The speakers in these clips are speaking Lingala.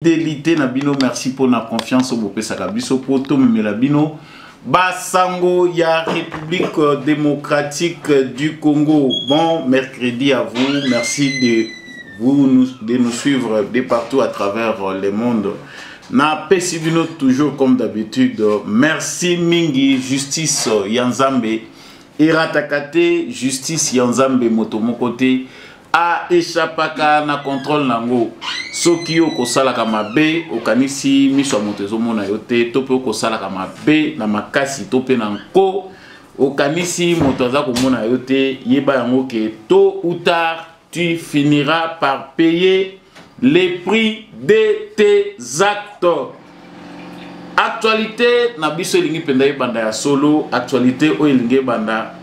Fidélité Nabino, merci pour la confiance au Bopé Sakabiso pour tout Melabino. Basango, ya République démocratique du Congo. Bon mercredi à vous. Merci de nous suivre de partout à travers le monde. Na Pesibino toujours comme d'habitude. Merci Mingi, justice Yanzambe. Iratakate, justice Yanzambe Motomokote. A échappaka na contrôle nango soki okosala kama be okanisi miso motezo mona yote tope okosala kama be na makasi tope nanko okanisi motoza ko mona yote yeba yango ke tôt ou tard tu finiras par payer les prix de tes actes. Actualité na biso elingi penda yebanda ya solo actualité o elingi banda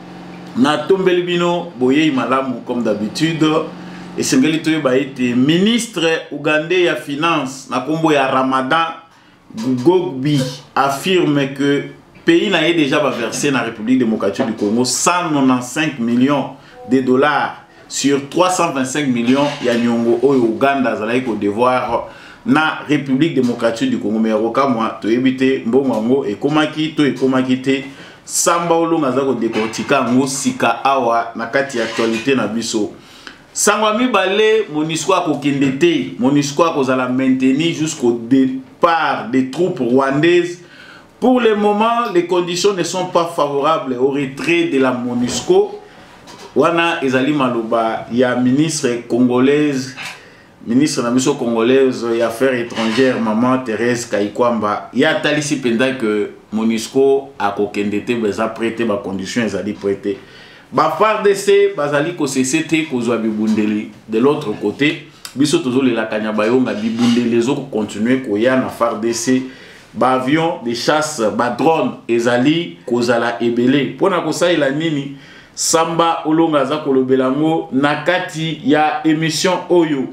na tombeli bino boye malamu comme d'habitude et sengeli toye ba été ministre ougandais ya finance na kombo ya Ramadan Gugogbi affirme que pays n'a déjà versé na République démocratique du Congo 195 millions de dollars sur 325 millions ya nyongo o Uganda zalai ko devoir na République démocratique du Congo mais roka moi to ebité mbongo e komaki to e komaki te Samba Olonga zako décortica ngo sika awa na kati actualité na biso. Sangwa mibale MONUSCO akokendete, MONUSCO akozala maintenir jusqu'au départ des troupes rwandaises. Pour le moment, les conditions ne sont pas favorables au retrait de la MONUSCO. Wana ezali maloba ya ministre congolaise ministre na biso congolaise et affaires étrangères maman Thérèse Kaikwamba ya talisi penda que MONUSCO a kokendete beza prêté ba conditions ezali prêté ba FARDC bazali ko CCT ko zwa bibundeli de l'autre côté biso tozole la kanyaba yonga bibundeli zo continuer ko ya na FARDC ba avion de chasse ba drone ezali ko zala ebele pona ko saila nini Samba Olonga za kolobelango nakati ya émission oyo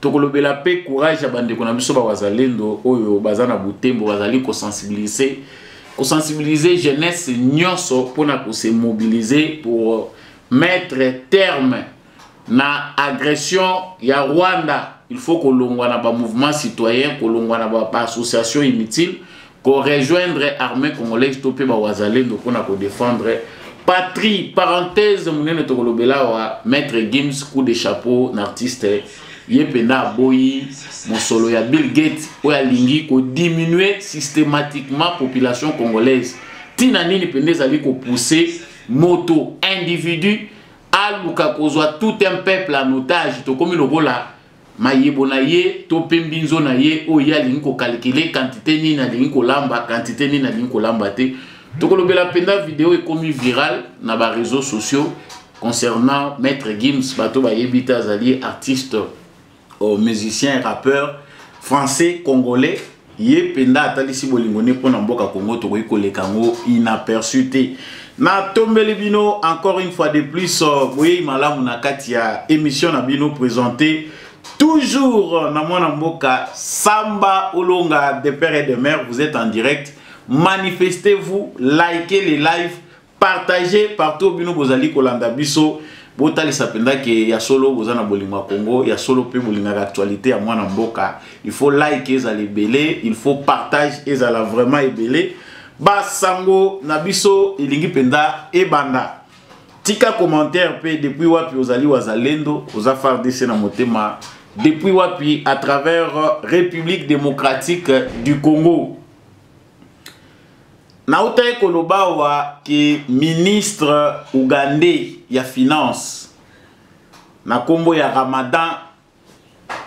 tokolobela pe courage abande kona biso ba wazalendo oyo bazana butembo bazali ko sensibiliser jeunesse nyonso pona ko se mobiliser pour mettre terme na agression ya Rwanda. Il faut que l'on na ba mouvement citoyen, que l'on na ba association inutile, ko rejoindre armée congolaise topé ba wazalendo pona ko défendre patrie. Parenthèse munene tokolobela wa maître Gims coup de chapeau n'artiste yepena boyi mon solo ya Bill Gates ou ya lingi ko diminuer systématiquement population congolaise tina nini pende zali ko pousser moto individu à luka kozwa tout un peuple en otage to komi lokola mayebo na ye to pembinzo na ye o ya lingi ko calculer quantité ni na lingi ko lamba quantité ni na lingi ko lamba te to kolobela penda vidéo est commis viral na ba réseaux sociaux concernant maître Gims bato ba yebita zali artiste aux musiciens rappeurs français congolais ye penda atalisi bolingone pona mboka Congo to ko lekango inaperçu te na tombeli bino encore une fois de plus boye malamu na kati ya émission na bino présenté toujours na mwana mboka Samba Olonga de père et de mère. Vous êtes en direct, manifestez-vous, likez les lives, partagez partout bino bozali kolanda biso. Botali sapenda ke ya solo bozana bolinga Congo, ya solo pe bolinga actualité ya mwana mboka. Il faut liker ezala ebele, il faut partage ezala vraiment ebele. Basango na biso elingi penda ebanda. Tika commentaire pe depuis wapi ozali wazalendo, oza FARDC na motema, depuis wapi à travers République démocratique du Congo. Nauta ekoloba wa ki ministre ougandais ya finance na kombo ya Ramadan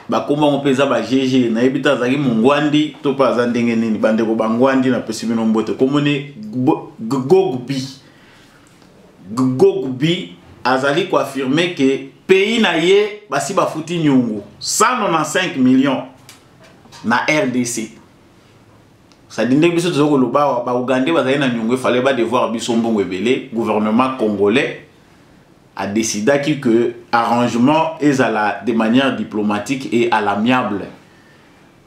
ba kombo mpeza ba GG na ebita zaki mungwandi to pa za ndenge nini bandeko bangwandi na pesi bino mbote komone Gugogbi azali ko affirmer que pays na ye basi ba futi nyungu 195 millions na RDC. Ça dit que ce Ougandais fallait pas devoir bisombo ebele. Gouvernement congolais a décidé que arrangement est de manière diplomatique et à l'amiable.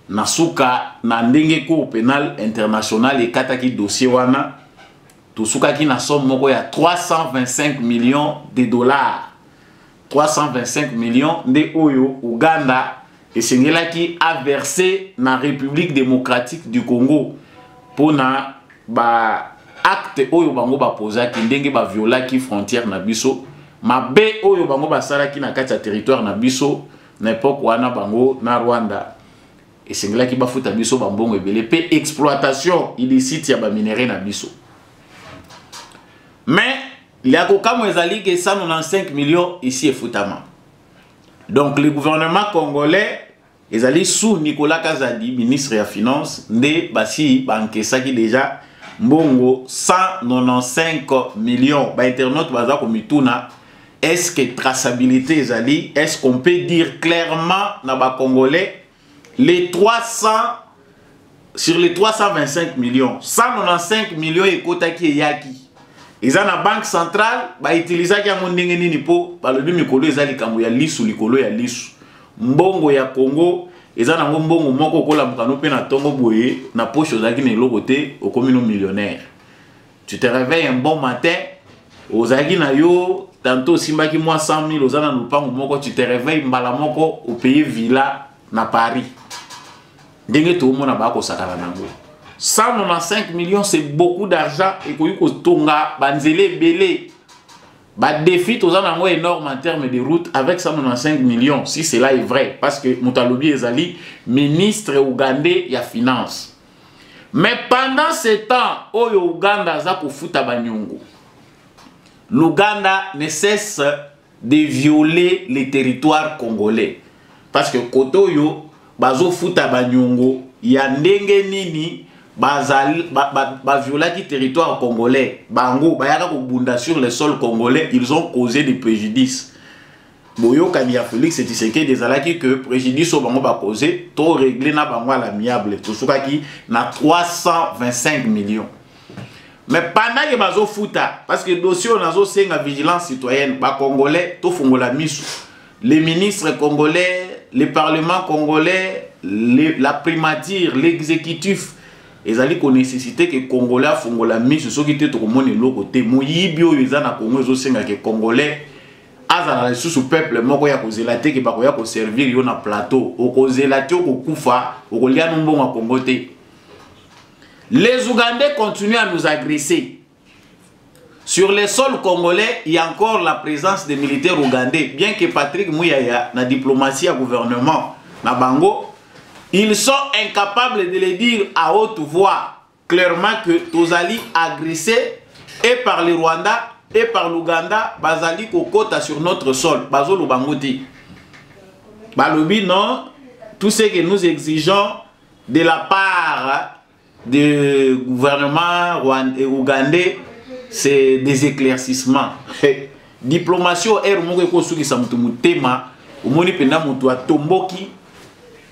Nasuka na ndenge cour pénal international et kataki dossier wana tusuka ki na somme moko ya 325 millions de dollars. 325 millions de oyo Ouganda et qui a versé dans la République démocratique du Congo pour na ba acte oyo bango ba posa ki ndenge ba viola ki frontière na biso mabe oyo bango ba sala ki na kati ya territoire na biso na époque wana bango na Rwanda et qui ba futa biso ba mbongo ebele pe exploitation illicite ya ba minerais na biso. Mais il y a comme ezali que 195 millions ici et futama. Donc le gouvernement congolais ezali sous Nicolas Kazadi, ministre des Finances, nde basi banque ça qui déjà mbongo 195 millions. Ba internaute baza komituna, est-ce que traçabilité ezali, est-ce qu'on peut dire clairement na ba congolais les 300 sur les 325 millions, 195 millions ekotaki yaki. Ils ont la banque centrale, ba utiliser ki yango ndenge nini po ba lobi mikolo ezali kambo ya lisu likolo ya lisu. Mbongo ya Congo eza nango mbongo moko kola mukano pe na tongo boye na poche ozaki na eloko te okomino millionnaire. Tu te réveilles un bon matin, ozaki na yo tantôt simbaki moi 100 000 ozana lupango moko, tu te réveilles mbala moko au pays villa na Paris. Ndenge to mona ba ko sakala nango. 195 millions, c'est beaucoup d'argent. Et que Tonga, Banzele, Belé, bah défi tous en énorme en termes de route avec 195 millions. Si cela est vrai, parce que Moutalobi Ezali, ministre ougandais, il y a finance. Mais pendant ce temps, au Ouganda, za pour fouta banyongo. L'Ouganda ne cesse de violer les territoires congolais. Parce que koto yo, bazo fouta banyongo, ya ndenge nini. Viola qui territoire congolais, bango, bayaka kobunda sur le sol congolais, ils ont causé des préjudices. Boyo Kania Félix et Tshisekedi des alaki que préjudice au bango ba causé, to réglé na bango à l'amiable, tout ça qui na 325 millions. Mais pendant que bazo futa, parce que dossier on a senga vigilance citoyenne, ba congolais, to fongola misu, les ministres congolais, les parlements congolais, la primature, l'exécutif. Ils ont la nécessité que les Congolais font la mise sur ce qui était au monde de l'autre côté. Mouyibio, ils ont Congo, ils ont les Congolais. Azana sous peuple, moi ya cause la te que bakoya ko servir yo na plateau. O cause la te ko kufa, o ko lia nombo wa Congo te. Les Ougandais continuent à nous agresser. Sur les sols congolais, il y a encore la présence des militaires ougandais. Bien que Patrick Mouyaya, la diplomatie à gouvernement, na Bango, ils sont incapables de le dire à haute voix, clairement que Tozali agressé et par le Rwanda et par l'Ouganda, Bazali Kokota sur notre sol, Bazolo Bangoti. Balobi non, tout ce que nous exigeons de la part du gouvernement ougandais, c'est des éclaircissements. Diplomatie au air moko ko suki samutuma, omoni penda mutu atomboki.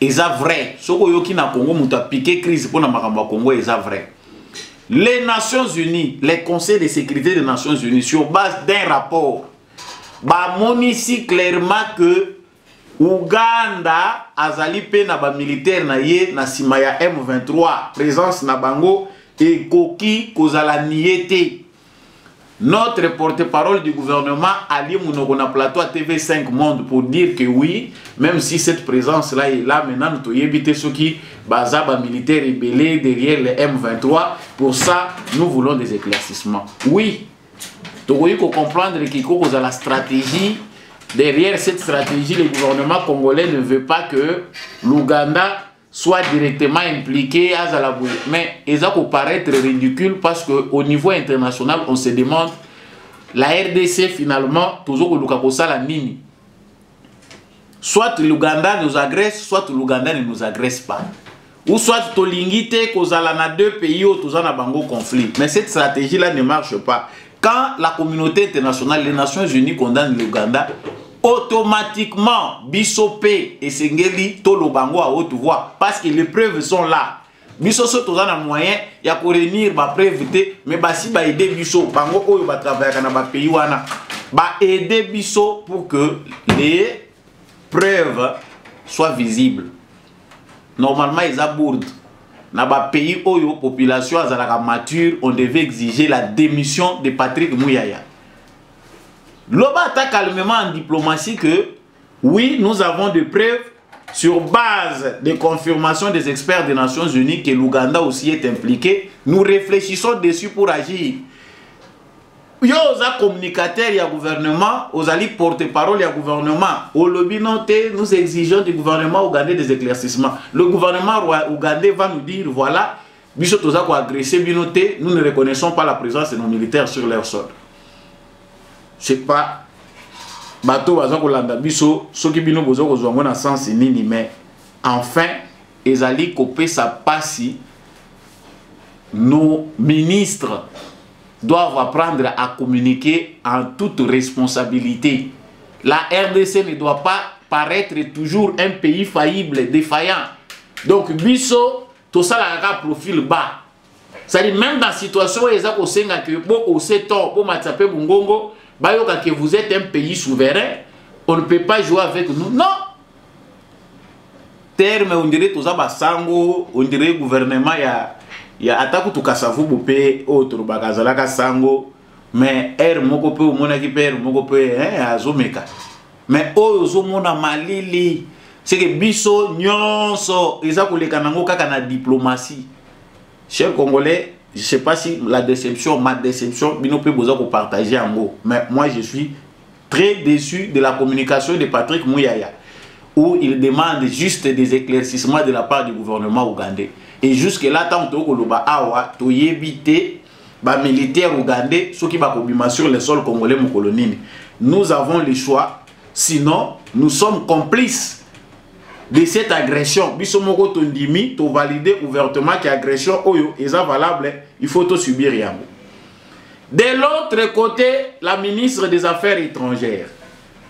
C'est vrai. Ce que na Congo muta piqué crise pour na makambo Congo est vrai. Les Nations Unies, les conseils de sécurité des Nations Unies sur base d'un rapport ba monisi clairement que Ouganda azali pe na ba militaire na ye na simaya M23 présence na bango et koki kozala niete. Notre porte-parole du gouvernement Ali Mounoko na plateau à TV5 Monde pour dire que oui, même si cette présence-là est là, maintenant nous devons éviter ceux qui bazaba militaires rebellés derrière les M23. Pour ça, nous voulons des éclaircissements. Oui, nous devons comprendre qu'il y a la stratégie. Derrière cette stratégie, le gouvernement congolais ne veut pas que l'Ouganda soit directement impliqué à Zalaboué. Mais ça peut paraître ridicule parce qu'au niveau international, on se demande, la RDC finalement, toujours la nini. Soit l'Ouganda nous agresse, soit l'Ouganda ne nous agresse pas. Ou soit Tolingite, Kozala na deux pays où tous en a bango conflit. Mais cette stratégie-là ne marche pas. Quand la communauté internationale, les Nations Unies condamnent l'Ouganda, automatiquement, Bissopé et Sengeli, Tolo Bango à haute voix. Parce que les preuves sont là. Bissoso, tous en a moyen, il y a pour réunir ma preuve, mais si ba aider Bisso, Bango, ou va travailler dans le pays, ba aider Bisso pour que les preuves soient visibles. Normalement, ils abourdent. Dans le pays où la population est mature, on devait exiger la démission de Patrick Mouyaya. L'OBA attaque calmement en diplomatie que oui, nous avons des preuves sur base de confirmation des experts des Nations Unies que l'Ouganda aussi est impliqué, nous réfléchissons dessus pour agir. Yo oza communicateur du gouvernement, ozali porte-parole du gouvernement. Au lobby noté, nous exigeons du gouvernement ougandais des éclaircissements. Le gouvernement ougandais va nous dire voilà, biso toza ko agresser binoté, nous ne reconnaissons pas la présence de nos militaires sur leur sol. C'est pas bateau baza ko landa biso soki bino bozo ko zwango na sens nini, mais enfin ezali kopé sa passi nos ministres doivent apprendre à communiquer en toute responsabilité. La RDC ne doit pas paraître toujours un pays faillible, défaillant. Donc, biso, tout ça a un profil bas. C'est-à-dire, même dans la situation où ils ont que vous êtes un pays souverain, on ne peut pas jouer avec nous. Non! Terme, on dirait tout ça, on dirait gouvernement, il y a attaque tout kasavu bopé autre bagazala kasango mais moko pe omona ki père moko pe azomeka mais ozo mona malili c'est que biso nyonso eza koleka nango kaka na diplomatie. Chers Congolais, je sais pas si la déception, ma déception bino pe boza ko partager ango, mais moi je suis très déçu de la communication de Patrick Muyaya où il demande juste des éclaircissements de la part du gouvernement ougandais. Et jusque-là, tant que Koloba Awa, to yébité, ba militaire ougandais, ceux qui va sur le sol congolais mon colonie. Nous avons le choix, sinon nous sommes complices de cette agression. Bisomoko tondimi, to valider ouvertement que l'agression oyo est valable, il faut tout subir rien. De l'autre côté, la ministre des Affaires étrangères,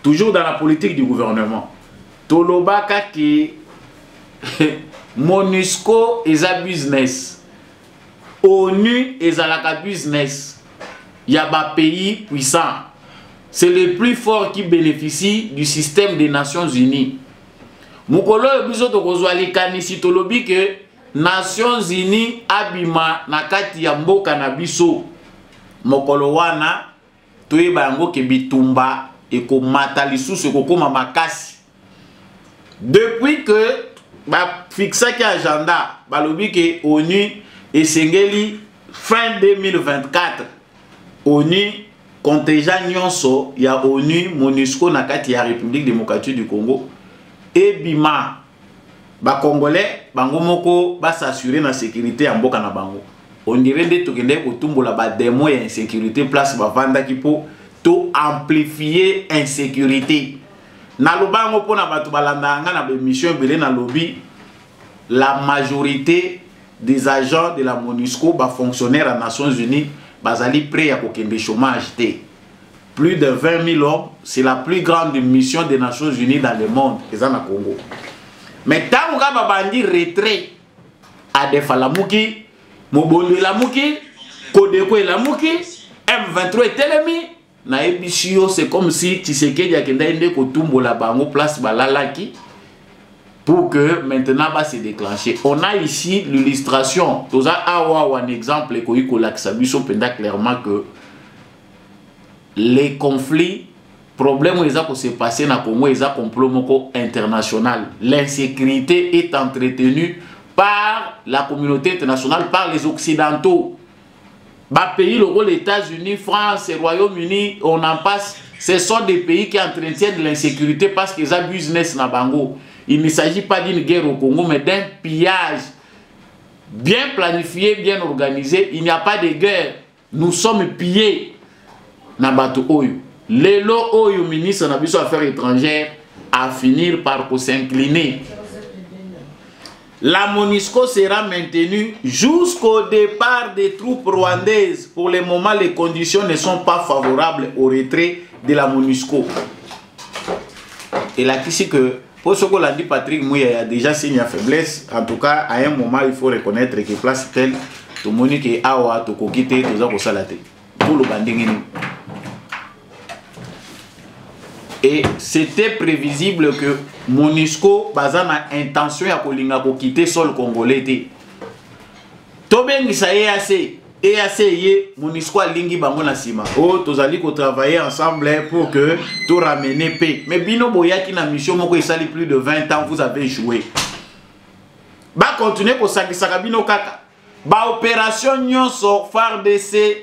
toujours dans la politique du gouvernement, Tolobaka qui MONUSCO est un business. ONU est un business. Il y a un pays puissant. C'est le plus fort qui bénéficie du système des Nations Unies. Mukolo ebiso to kozwali kanisi tolobi que Nations Unies abima nakati ya mboka na biso. Mokolo wana toyeba yango ke bitumba ekomata lisusu ekokoma makasi. Depuis que ba fixa ki agenda balobi ke ONU esengeli fin 2024 ONU contingent nyonso ya ONU MONUSCO na kati ya République démocratique du Congo et bima ba congolais bango moko ba s'assurer na sécurité ya mboka na bango. On dirait de tokende ko tumbola ba démon ya insécurité place ba vanda ki po to amplifier insécurité. Na lobango pona batu balanda nga na mission belé na lobby, la majorité des agents de la MONUSCO ba fonctionnaires à Nations Unies bazali prêt à kokende chômage té. Plus de 20 000 hommes, c'est la plus grande mission des Nations Unies dans le monde, et ça na Congo. Mais tant que babandi retrait à Defalamuki, Mobondo Lamuki, Kodeko Lamuki, M23 Telemi, na ebishio, c'est comme si Tshisekedi akenda ende kotumbo la bango place balalaki pour que maintenant va se déclencher. On a ici l'illustration. Toza awa un exemple ko laksabiso penda clairement que les conflits, problèmes qui se passent dans le Congo, ils ont un complot international. L'insécurité est entretenue par la communauté internationale, par les Occidentaux. Bah, pays, les États-Unis, France, le Royaume-Uni, on en passe. Ce sont des pays qui entretiennent l'insécurité parce qu'ils ont un business dans Bango. Il ne s'agit pas d'une guerre au Congo, mais d'un pillage bien planifié, bien organisé. Il n'y a pas de guerre. Nous sommes pillés. Nabato Oyo. Lelo Oyo, ministre des Affaires étrangères, à finir par s'incliner. La MONUSCO sera maintenue jusqu'au départ des troupes rwandaises. Pour le moment, les conditions ne sont pas favorables au retrait de la MONUSCO. Et là, ici que, pour ce que l'a dit Patrick Mouya, a déjà signé à faiblesse. En tout cas, à un moment, il faut reconnaître que place telle, tout le monde qui est awa, tout le monde qui est tout ça, pour le banding. Et c'était prévisible que MONUSCO bazana intention ya kolinga ko quitter sol congolais. Tobengi ça y assez EAC Monisco lingi bango na sima. Oh, tozali ko travailler ensemble pour que tout ramener paix. Mais bino boyaki na mission moko esali plus de 20 ans vous avez joué. Ba continuer ko sakisaka bino kaka. Ba opération nyonso FARDC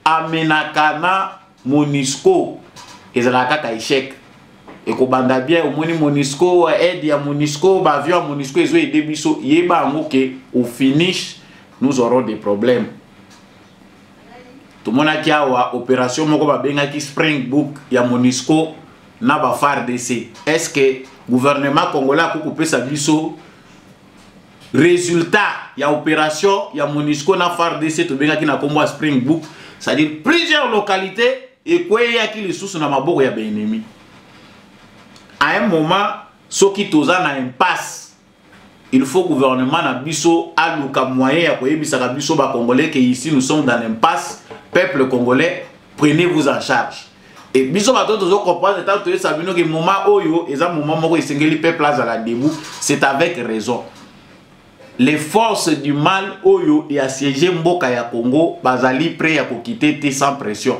amenakana Monisco ezala kaka échec. Et ko banda bien au moni Monisco aide ya Monisco ba avion Monisco ezo aider biso yeba ngoke au finish nous aurons des problèmes. Tout le monde qui a une opération qui Springbok ya Monisco na ba FARDC. Est-ce que le gouvernement congolais a coupé sa biso résultat ya opération ya Monisco na FARDC to benga ki na kombo Springbok, c'est-à-dire plusieurs localités et quoi ya ki les sous na maboko ya ennemi. À un moment ceux qui toza na impasse, il faut que le gouvernement na biso a le moyen ya koyebisa biso ba congolais que ici nous sommes dans l'impasse. Peuple congolais, prenez-vous en charge. Et biso bato tozo comprendre tant que ça bino que moment oyo eza moment moko esengeli peuple à la debout, c'est avec raison. Les forces du mal oyo et assiégé mboka ya Congo bazali prêt à quitter sans pression.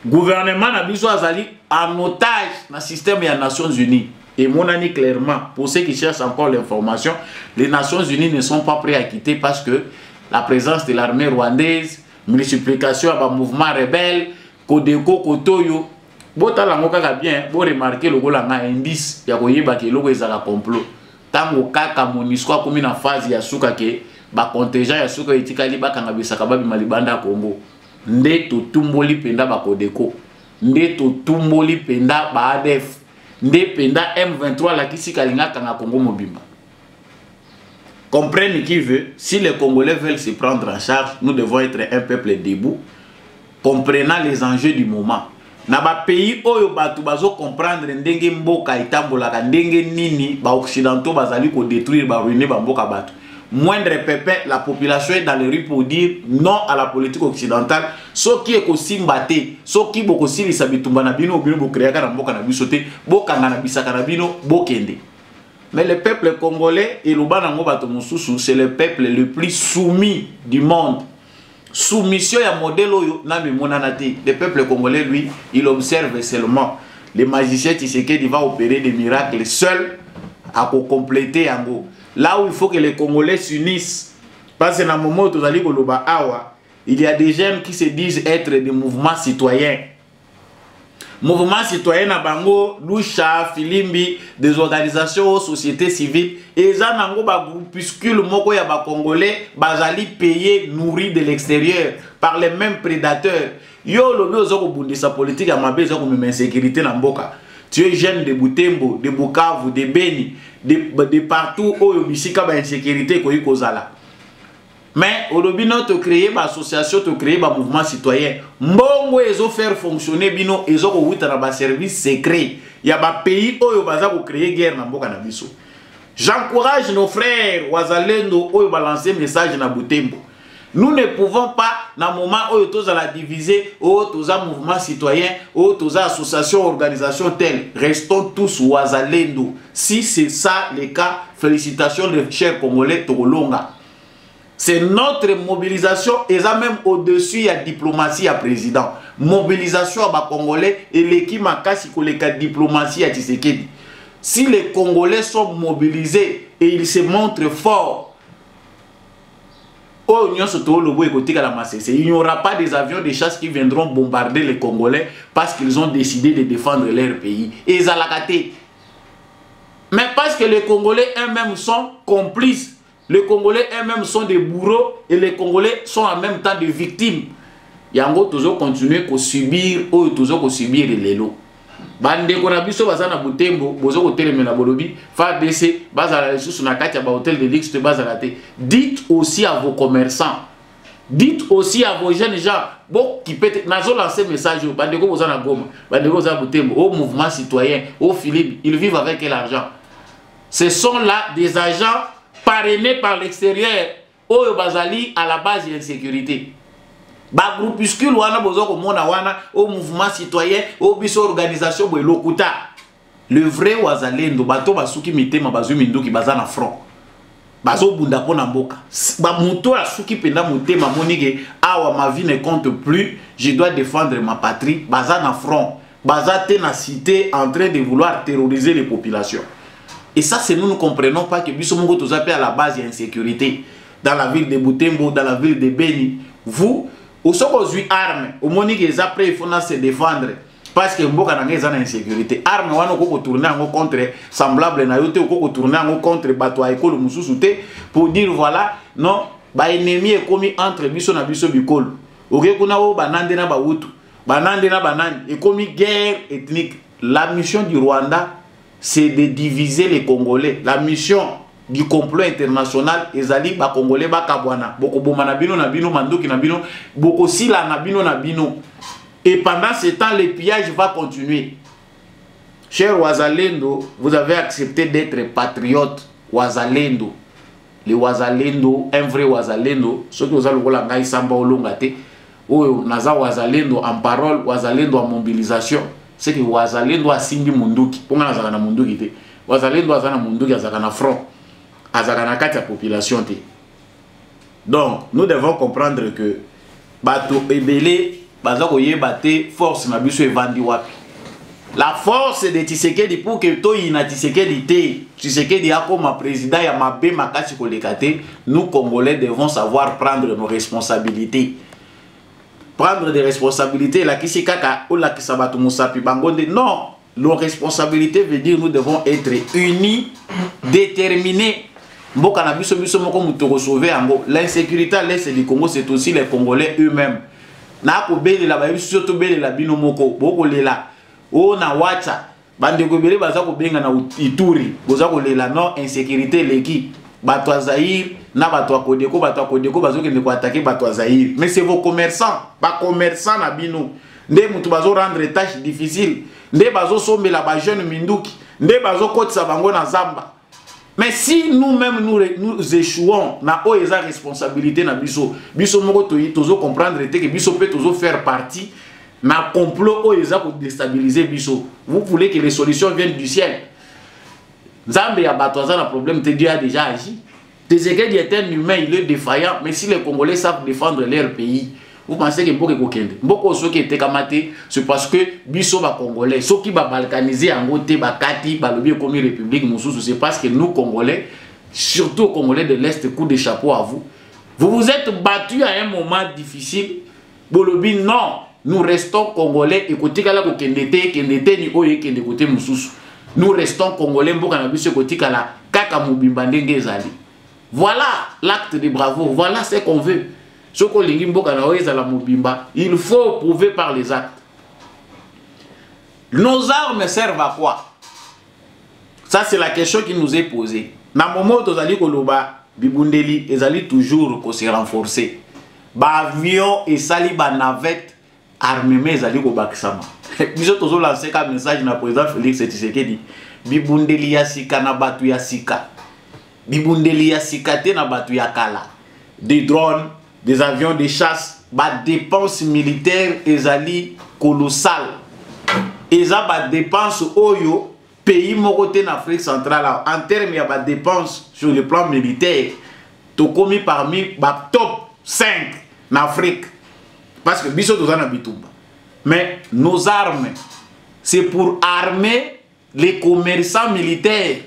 Gouvernement na biso azali en otage dans le système des Nations Unies. Et mon ami clairement, pour ceux qui cherchent encore l'information, les Nations Unies ne sont pas prêts à quitter parce que la présence de l'armée rwandaise, multiplication à mouvement rebelle, Kodeko, Kotoyo, bota la moka bien, bo remarquer le gola nga indice ya koyeba ke logo ezala complot. Tango kaka Monisco comme na phase ya suka ke ba contingent ya suka etikali ba kanga bisaka ba malibanda Congo. Nde to tumboli penda ba Kodeko. Nde to tumboli penda ba ADF. Nde penda M23 la kisi kalinga kanga Congo mobimba. Comprenez qui veut, si les Congolais veulent se prendre en charge, nous devons être un peuple debout, comprenant les enjeux du moment. Na ba pays oyo batu bazo comprendre ndenge mboka itambola ndenge nini ba occidentaux bazali ko détruire ba ruiner ba mboka batu. Moindre pépin, la population est dans les rues pour dire non à la politique occidentale. Ce qui est aussi mbaté, ce qui boko sili sabitumba na bino bino bo créer ka mboka na bisoté, boka na bisaka na bino bokende. Mais le peuple congolais et le Banango Batomususu, c'est le peuple le plus soumis du monde. Soumission à modèle le peuple congolais, lui, il observe seulement. Les magiciens Tshisekedi va opérer des miracles seuls à compléter en gros. Là où il faut que les Congolais s'unissent, parce que dans le moment où il y a des jeunes qui se disent être des mouvements citoyens. Mouvement citoyen na bango, Lusha, Filimbi, des organisations, sociétés civiles, et ça nango ba groupuscule moko ya ba congolais, bazali payé, nourri de l'extérieur par les mêmes prédateurs. Yo lobi ozoko bundisa politique ya mabe ozoko meme insécurité na mboka. Tu es jeune de Butembo, de Bukavu, de Beni, de partout où yo bisika ba insécurité ko ikozala. Mais aujourd'hui notre créer ba association, te créer ba mouvement citoyen. Mbongo ezo faire fonctionner bino ezo ko wuta na ba service secret. Ya ba pays oyo baza ko créer guerre na mboka na biso. J'encourage nos frères wazalendo oyo balancer message na Butembo. Nous ne pouvons pas dans moment oyo toza la diviser, oyo toza mouvement citoyen, oyo toza association, organisation telle. Restons tous wazalendo. Si c'est ça le cas, félicitations les chers Congolais Togolonga. C'est notre mobilisation et ça même au-dessus de la diplomatie à président. Mobilisation à Congolais et l'équipe Makasi pour les diplomatie à Tshisekedi. Si les Congolais sont mobilisés et ils se montrent forts, il n'y aura pas des avions de chasse qui viendront bombarder les Congolais parce qu'ils ont décidé de défendre leur pays. Et ça l'a gâté. Mais parce que les Congolais eux-mêmes sont complices. Les Congolais eux-mêmes sont des bourreaux et les Congolais sont en même temps des victimes. Yango toujours continuer à subir ou toujours à subir les lots. Bande konabiso bazana Butembo, bozo ko telemena bolobi, FARDC bazala sous na kati ya ba hôtel de luxe te bazala te. Dites aussi à vos commerçants. Dites aussi à vos jeunes gens, bon qui peut nazo lancer message bande ko bozana Goma, bande ko za Butembo, au mouvement citoyen, au Philippe, ils vivent avec l'argent. Ce sont là des agents parrainés par l'extérieur, au Bazali à la base de l'insécurité. Ba groupuscule wana bozoko mona wana au mouvement citoyen, au biso organisation bo lokuta. Le vrai wazalendo bato basuki mitema bazu minduki bazana front. bazo bunda pona mboka ba moto la suki penda motema monike awa ma vie ne compte plus, je dois défendre ma patrie, baza na front, baza te na cité en train de vouloir terroriser les populations. Et ça, c'est nous comprenons pas que biso mongo tous appelés à la base d'insécurité dans la ville de Butembo, dans la ville de Beni. Vous, au soko zui arme, au monike les après il faut se défendre. Parce que mboka na ngeza na insécurité arme wana ko tourner en contre semblable na yote ko tourner en contre bato a ekolo mususu te pour dire voilà non ba ennemi est commis entre biso na biso bikolo oke kuna o banande na bawutu banande na banani et commis guerre ethnique. La mission du Rwanda c'est de diviser les Congolais. La mission du complot international ezali ba Congolais ba kabwana boko boma na bino mandoki na bino boko sila na bino. Et pendant ce temps, le pillage va continuer. Cher Wazalendo, vous avez accepté d'être patriote Wazalendo. Le Wazalendo, un vrai Wazalendo, ceux qui vous avez le Ngai Samba Olongate, ou Naza Wazalendo en parole, Wazalendo en mobilisation, c'est que Wazalendo a Simbi Munduki. Pour moi, Nazagana Munduki. Wazalendo a Munduki, Azagana front, Azagana Katia population. Donc, nous devons comprendre que Bato Ebele, force na biso evandi wapi. La force de Tshisekedi pour que to ina Tshisekedi te Tshisekedi akoma président ya mabe makasi kolekate, nous Congolais devons savoir prendre nos responsabilités. Prendre des responsabilités la kisi kaka o la kisabatu musapi bangonde non, nos responsabilités veut dire nous devons être unis, déterminés. Mboka na biso moko mutoko sauver ango. L'insécurité à l'est du Congo c'est aussi les Congolais eux-mêmes. Na ko bele la ba surtout bele la bino moko boko lela o na wacha bande ko bele baza ko benga na Ituri boza ko lela non insécurité leki bato Zaïre na bato Kodeko bazo ke ne ko attaquer bato Zaïre, mais c'est vos commerçants ba commerçants na bino nde mutu bazo rendre tâche difficile nde bazo sombela ba jeune minduki nde bazo kotisa bango na zamba. Mais si nous-mêmes nous échouons, na o eza responsabilité na biso moko tozo comprendre que biso peut tozo faire partie na complot o eza pour déstabiliser biso. Vous voulez que les solutions viennent du ciel. Nzambe ya bato za na problème te Dieu a déjà agi. Tshisekedi est un humain, il est défaillant, mais si les Congolais savent défendre leur pays, vous pensez que Mboke Kokende Mboko so qui était kamate, c'est parce que biso ba Congolais, ceux qui ba balkaniser en côté ba kati ba lobi comme République mususu, c'est parce que nous Congolais, surtout Congolais de l'Est, coup de chapeau à vous. Vous vous êtes battus à un moment difficile. Bolobi non, nous restons Congolais et côté kala ko kendete ni oye kende côté mususu. Nous restons Congolais mboka na biso côté kala kaka mubimba ndenge ezali. Voilà l'acte de bravoure, voilà ce qu'on veut. Il faut prouver par les actes. Nos armes servent à quoi? Ça, c'est la question qui nous est posée. Dans le moment où nous koloba, Bibundeli, ils allaient toujours se renforcer. Avion et sali ba navette armée, ils allaient bakisama. Nous avons lancé un message na président Félix Tshisekedi. Bibundeli ya sika na batu ya sika. Bibundeli ya sika te na batu ya kala. Des drones, des avions de chasse, ba dépenses militaires ezali colossales. Eza ba dépenses oyo pays mokote en Afrique centrale en termes ya ba dépenses sur le plan militaire to komi parmi ba top 5 en Afrique parce que biso tozana bitumba. Mais nos armes c'est pour armer les commerçants militaires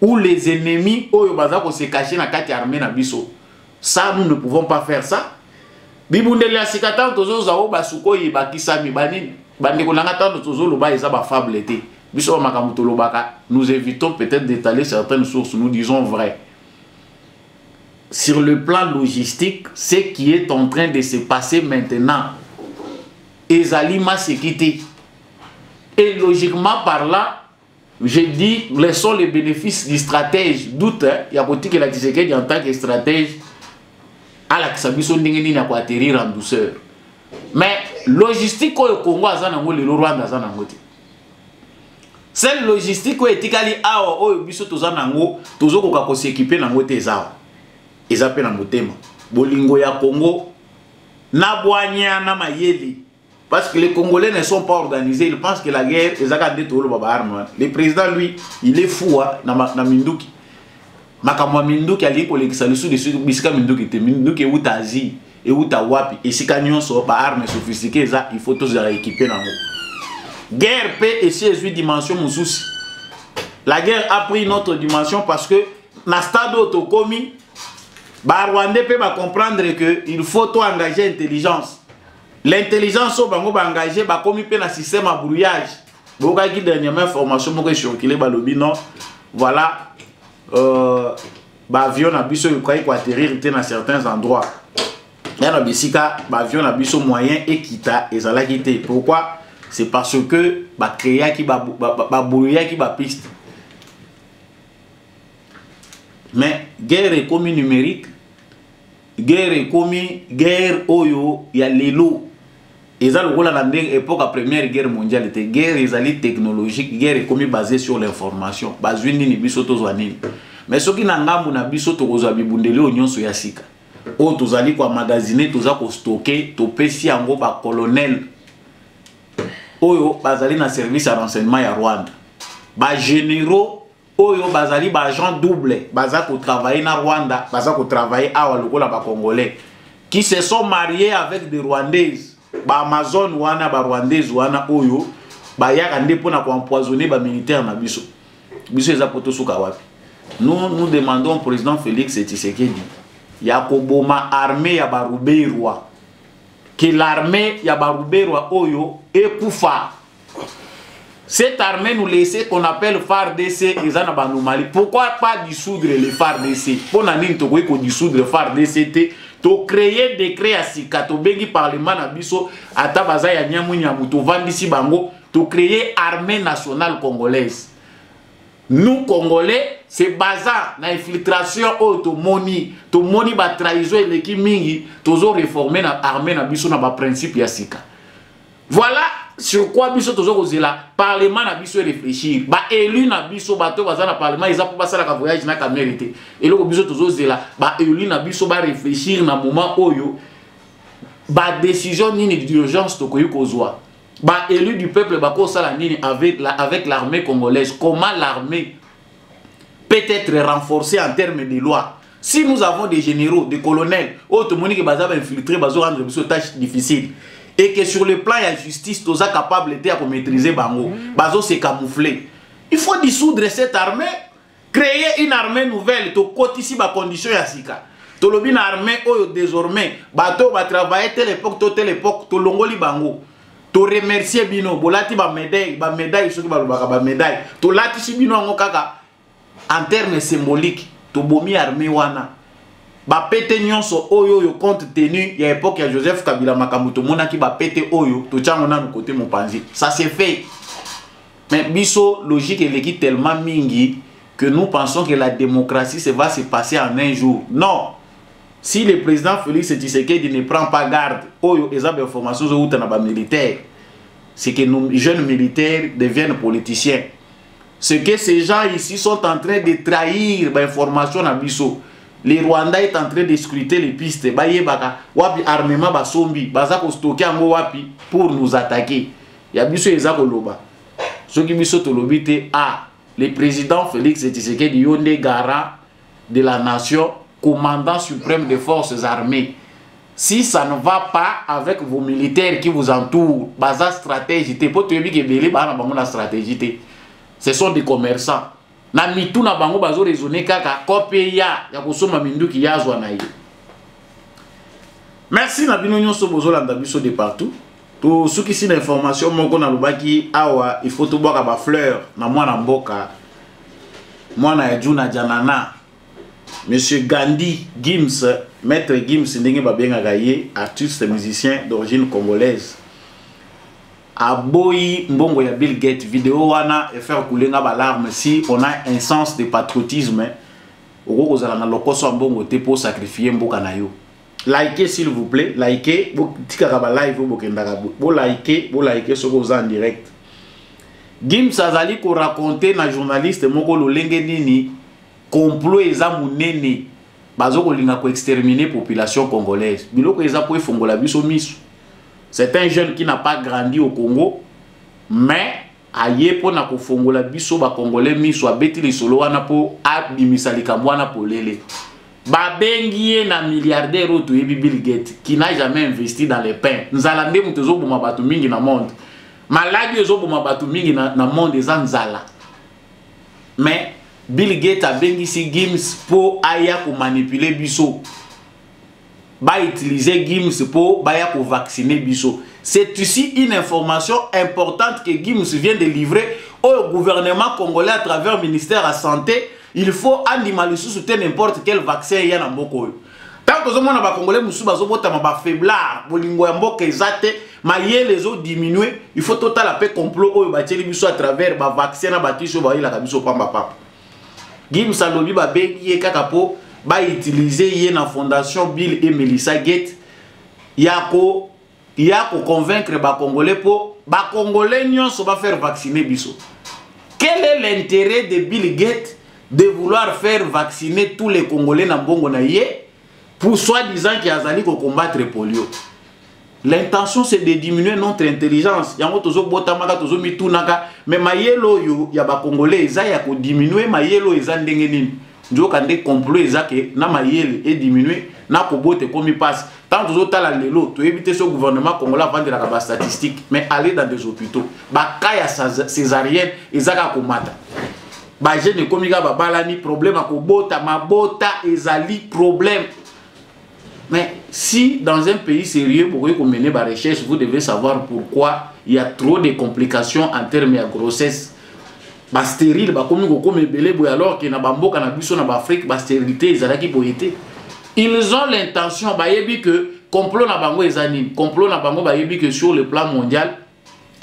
ou les ennemis oyo baza ko se cacher na kati armée na biso. Ça, nous ne pouvons pas faire ça. Bibundeli ya sikatan tozo zao basuko yibakisami banini. Bande kolangata tozo loba eza ba fable té. Biso makamuto lobaka. Nous évitons peut-être d'étaler certaines sources, nous disons vrai. Sur le plan logistique, ce qui est en train de se passer maintenant, ezali masekité. Et logiquement par là, je dis, laissons les bénéfices du stratège. Doute, il y a côté que la Tshisekedi en tant que stratège à la Kisabiso Ndingeni n'a pas atterrir en douceur. Mais logistique au Congo a zanango le Rwanda zanango. Celle logistique au etikali awa o biso tozanango tozoko ka s'équiper nango tezawa. Ezape na motema. Bolingo ya Congo na boanya na mayeli. Parce que les Congolais ne sont pas organisés, ils pensent que la guerre est à le président lui, il est fou na Minduki. makamwa minduki ali kolekisa lusu de suite bisika minduki te minduki euta Asie euta wapi esika nyonso ba armes sophistiquées ça il faut tous équiper nango. Guerre paix et c'est une dimension mususi. La guerre a pris une autre dimension parce que na stade autocomi ba Rwandais peut comprendre que il faut tout engager intelligence. L'intelligence au bango ba engager ba komi pe na système à brouillage. Boka qui dernièrement information moko circuler ba lobi non. Voilà ba avion na biso ko atterrir dans certains endroits. Il y a bisika ba avion na biso moyen et kita ezala kité. Pourquoi? C'est parce que ba créer qui ba brouillage qui ba piste. Mais guerre est comme numérique. Guerre est comme guerre oyo ya lelo. Ils ont le époque la première guerre mondiale était guerre technologique, guerre est basée sur l'information. Basée ni bisoto zwanini. Mais ce qui n'a ngambu na bisoto kozwa bibundeli onyonso ya sika. O tozali kwa magasiner toza ko stocker to pesi yango ba colonel. Oyo bazali na service à renseignement ya Rwanda. Ba généraux oyo bazali ba agent double, baza ko travailler na Rwanda, baza ko travailler awa lokola ba congolais qui se sont mariés avec des rwandaises. Ba Amazon wana ba rwandaise wana oyo ba yaka nde pona ko empoisonner ba militaire na biso. Biso eza poto suka wapi. Nous demandons au président Félix Tshisekedi ya koboma armée ya Baruberwa. Que l'armée ya Baruberwa oyo ekufa. Cette armée nous laisse qu'on appelle FARDC et ça na anomalie. Pourquoi pas dissoudre les FARDC? Pour nani to ko dissoudre FARDC to créer décret à sika to bengi parlement na biso ata baza ya nyamu nyamu to vandisi bango to créer armée nationale congolaise. Nous Congolais c'est baza na infiltration automoni to moni ba trahison et l'équipe mingi tozo réformer na armée na biso na ba principe ya sika. Voilà sur quoi biso tozo kozela parlement na biso réfléchir ba élu na biso bato baza na parlement ils a pour passer la voyage na kamérité et loko biso tozo zela ba élu na biso ba réfléchir na moment oyo ba décision nini d'urgence to koyi kozwa ba élu du peuple ba ko sala nini avec l'armée congolaise. Comment l'armée peut être renforcée en termes de loi? Si nous avons des généraux, des colonels, autres moni que baza ba infiltrer bazo rendre biso tâche difficile. Et que sur le plan de la justice, tous sont capables de maîtriser Bango. Bazo se camoufler. Il faut dissoudre cette armée, créer une armée nouvelle, to kotisi ba condition ya sika. To lobi na armée oyo désormais, bato ba travailler telle époque, to longoli Bango. To remercier bino, bolati ba médaille soki ba lobaka ba médaille. To lati si bino ngo kaka en termes symboliques, to bomi armée wana. Ba pété nyonso oyo yo compte tenu ya époque ya Joseph Kabila Makamuto mona ki ba pété oyo to tchango na côté Mopanzi. Ça s'est fait. Mais biso logique et l'équipe tellement mingi que nous pensons que la démocratie ça va se passer en un jour. Non. Si le président Félix Tshisekedi ne prend pas garde oyo ezab information zo uta na ba militaire, c'est que nos jeunes militaires deviennent politiciens. Ce que ces gens ici sont en train de trahir ba information na biso. Les Rwandais est en train de scruter les pistes. Baye baka wapi armement basombi, baza ko stocker ngo wapi pour nous attaquer. Ya biso ezako loba. Soki biso to lobite le président Félix Tshisekedi yonde garant de la nation, commandant suprême des forces armées. Si ça ne va pas avec vos militaires qui vous entourent, baza stratégie te poto yebi ke belé ba na bango na stratégie. Ce sont des commerçants. Na mitu na bango bazo raisonner kaka kopé ya kosoma minduki yazwa na ye. Merci na bino nyonso bozolanda biso de partout. To suki si na information moko na lobaki awa il faut to boka ba fleur na mwana mboka. Mwana ya Juna Janana. Monsieur Gandhi Gims, maître Gims ndenge babenga gaye, artiste musicien d'origine congolaise. Aboyi mbongo ya Bill Gates vidéo wana et faire couler nga balarme si on a un sens de patriotisme oko kozala na lokoso mbongo te pour sacrifier mboka na yo. Likez s'il vous plaît, likez bo tikaka ba live bo kendaka bo likez soko za en direct. Gims azali ko raconter na journaliste moko lolenge nini complot eza munene bazo ko linga ko exterminer population congolaise. Biloko eza po efongola biso miso. C'est un jeune qui n'a pas grandi au Congo, mais aye pona ko fongola biso ba congolais miso abeti le solo wana po abimisa likambo wana polele ba bengiye na milliardaire oto yebi Bill Gates qui n'a jamais investi dans les pains nzala nde muto zo boma batu mingi na monde maladi zo boma batu mingi na monde eza nzala mais Bill Gates a bengisi Gims po aya ko manipuler biso ba utiliser Gims po ba ya ko vacciner biso. C'est ici une information importante que Gims vient de livrer au gouvernement congolais à travers le ministère de la Santé. Il faut animaliser sous n'importe quel vaccin il y a dans beaucoup. Tant que nous avons congolais musu bazo bota ma faiblard bolingo ya mboka ezate maye les autres diminuer, il faut total la paix complot au bateli biso à travers ba vaccin na batiso ba ila kabiso pamba papa. Gims alobi ba bengi kaka po ba utiliser yé na fondation Bill et Melinda Gates yako convaincre ba congolais pour ba congolais nyonso ba faire vacciner biso. Quel est l'intérêt de Bill Gates de vouloir faire vacciner tous les congolais na mbongo na yé pour soi-disant qu'il a ko combattre polio? L'intention c'est de diminuer notre intelligence. Yango tozo botamaka tozo mitunaka mais mayelo yo ya ba congolais eza ya ko diminuer mayelo eza ndenge nini. Njoka nde complot eza ke na mayele et diminuer na ko bote comme il passe. Tant tozo tala lelo to éviter ce gouvernement congolais vendre la ba statistique mais aller dans des hôpitaux. Ba kaya césarienne ezaka ko mata. Ba jeune komika ba balani problème ko bota mabota ezali problème. Mais si dans un pays sérieux, pour que vous menez la recherche, vous devez savoir pourquoi il y a trop de complications en termes de grossesse. Bah stérile, bah comme belé, alors qu'il y a bamboka na biso na Afrique, bah stérilité, ils ont ils ont l'intention, bah yebi que complot na bango ezani, complot na bango bah yebi que sur le plan mondial,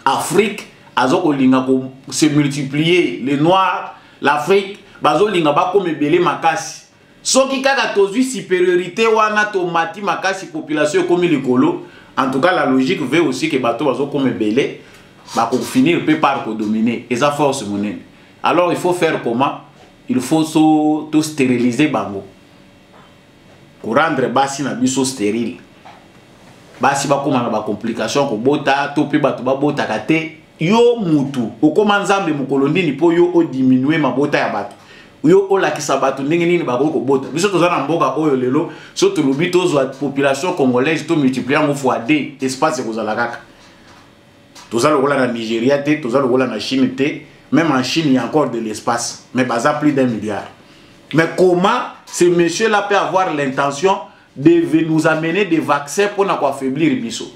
Afrique, azoko linga ko se multiplier, les Noirs, l'Afrique, bah zo linga ba comme belé makasi. Soki kaka tozui supériorité wana tomati makasi population comme likolo. En tout cas la logique veut aussi que bato bazo comme belé ba ko finir peut par ko dominer et ça force monnaie. Alors il faut faire comment? Il faut tout stériliser bango. Ko rendre basi na biso stérile. Basi ba koma na ba complication ko bota to pe bato ba bota kate yo mutu. Okoma nzambe mukolondini po yo o diminuer mabota ya bato. Yo ola kisabatu ndenge nini ba ko bota biso tozana mboka oyo lelo so to lobi tozo population congolaise to multiplier mo fois 2 espace ko zala kaka tozala kola na Nigeria te tozala kola na Chine te même en Chine il y a encore de l'espace mais baza plus d'1 milliard. Mais comment ce monsieur là peut avoir l'intention de nous amener des vaccins pour na ko affaiblir biso?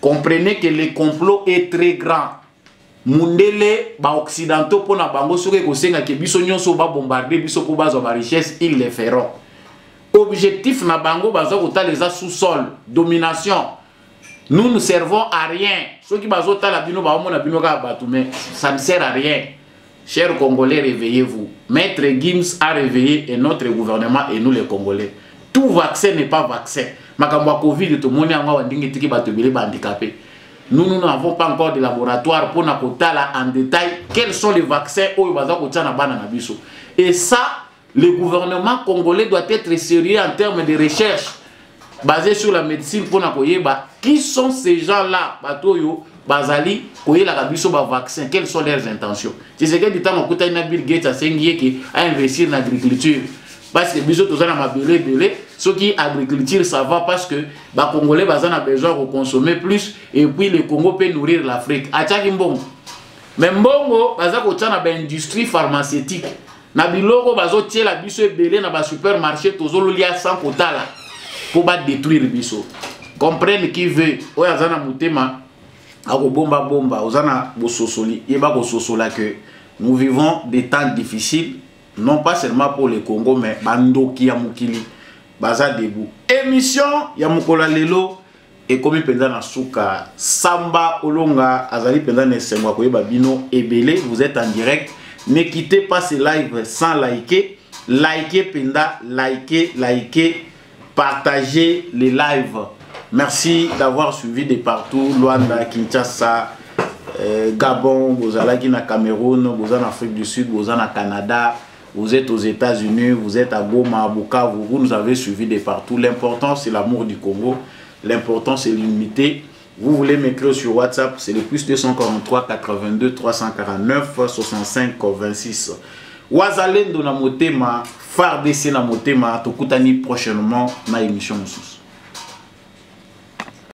Comprenez que le complot est très grand. Mundele ba occidentaux pour na bango soki ko senga ke biso nyonso ba bombarder biso pour bazo ba richesse, ils le feront. Objectif na bango bazo ko taleza sous-sol, domination. Nous ne servons à rien. Ceux qui bazo tala bino ba mona bino ka batu mais ça ne sert à rien. Chers Congolais, réveillez-vous. Maître Gims a réveillé et notre gouvernement et nous les Congolais. Tout vaccin n'est pas vaccin. Makambo Covid to moni anga wandingi tiki batu bele ba handicapé. Nous n'avons pas encore de laboratoire pour nous en détail quels sont les vaccins et ça, le gouvernement congolais doit être sérieux en termes de recherche basé sur la médecine pour nous qui sont ces gens-là bazali vaccin, quelles sont leurs intentions. C'est ce que dit Bill Gates a investi en agriculture. Parce que biso tozana mabele belé ce qui agriculture ça va parce que ba congolais bazana besoin de consommer plus et puis le Congo peut nourrir l'Afrique. Achaki mbongo. Mais mbongo baza ko tana ba industrie pharmaceutique. Na biloko bazo tie la biso belé na ba supermarché tozolo lia sans kotala pour ba détruire biso. Comprendre qui veut oya zana mutema ako bomba bomba ozana bososoli yeba ko sosola que nous vivons des temps difficiles. Non pas seulement pour le Congo, mais Bandoki Yamukili, Baza Debout. Émission Yamukola Lelo, et comme pendant na Souka, Samba Olonga, Azali pendant na Semwa Koye Babino, Ebele, vous êtes en direct. Ne quittez pas ce live sans liker. Likez Penda, likez, partagez les lives. Merci d'avoir suivi de partout, Luanda, Kinshasa, Gabon, Bozalaki na Cameroun, Bozan Afrique du Sud, Bozan na Canada. Vous êtes aux États-Unis, vous êtes à Goma, à Bukavu, vous nous avez suivis de partout. L'important, c'est l'amour du Congo. L'important, c'est l'unité. Vous voulez m'écrire sur WhatsApp, c'est le plus 243 82 349 65 26. Wazalendo na motema, FARDC na motema, tokutani prochainement na émission Moussous.